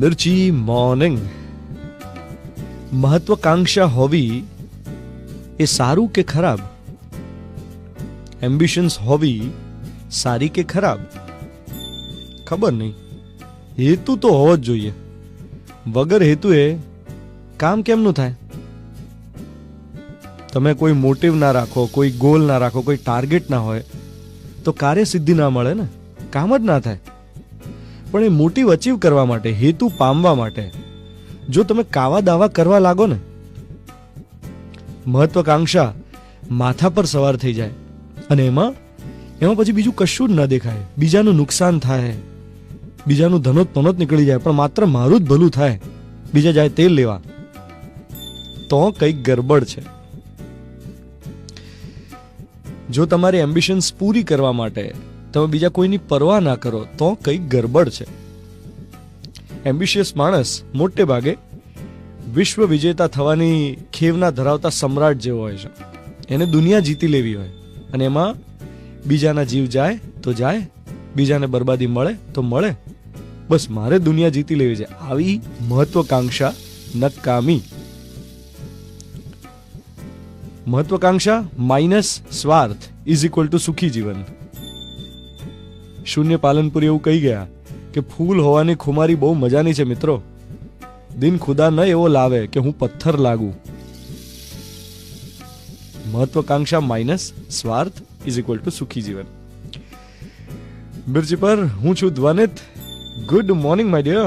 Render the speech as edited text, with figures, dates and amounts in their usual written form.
મિર્ચી morning. મહત્વાકાંક્ષા હોવી એ સારું કે ખરાબ? એમ્બિશન્સ હોવી સારી કે ખરાબ? ખબર નહીં. હેતુ તો હોવો જ જોઈએ. વગર હેતુએ કામ કેમનું થાય? તમે કોઈ મોટિવ ના રાખો, કોઈ ગોલ ના રાખો, કોઈ ટાર્ગેટ ના હોય તો કાર્યસિદ્ધિ ના મળે ને, કામ જ ના થાય. પણ એ મોટિવ અચીવ કરવા માટે, હેતુ પામવા માટે જો તમે કાવા દાવા કરવા લાગો ને, મહત્વાકાંક્ષા માથા પર સવાર થઈ જાય અને એમાં પછી બીજું કશું જ ન દેખાય. બીજાનું નુકસાન થાય, બીજાનું ધનોત પનોત નીકળી જાય, પણ માત્ર મારું જ ભલું થાય, બીજા જાય તેલ લેવા, તો કંઈક ગરબડ છે. જો તમારી એમ્બિશન્સ પૂરી કરવા માટે તમે બીજા કોઈની પરવા ના કરો તો કંઈક ગરબડ છે. એમ્બિશિયસ માણસ મોટે ભાગે વિશ્વ વિજેતા થવાની ખેવના ધરાવતા સમ્રાટ જેવો હોય છે. એને દુનિયા જીતી લેવી હોય અને એમાં બીજાના જીવ જાય તો જાય, બીજાને બરબાદી મળે તો મળે, બસ મારે દુનિયા જીતી લેવી છે. આવી મહત્વાકાંક્ષા નકામી. મહત્વાકાંક્ષા માઇનસ સ્વાર્થ ઇઝ ઇક્વલ ટુ સુખી જીવન. શૂન્ય પાલનપુર એવું કહી ગયા કે ફૂલ હોવાની ખુમારી બહુ મજાની છે મિત્રો, દિન ખુદા ન એવો લાવે કે હું પથ્થર લાગુ. મહત્વાકાંક્ષા માઇનસ સ્વાર્થ ઇઝ ઇક્વલ ટુ સુખી જીવન. મિર્ચી પર હું છું Dhvanit. Good morning my dear.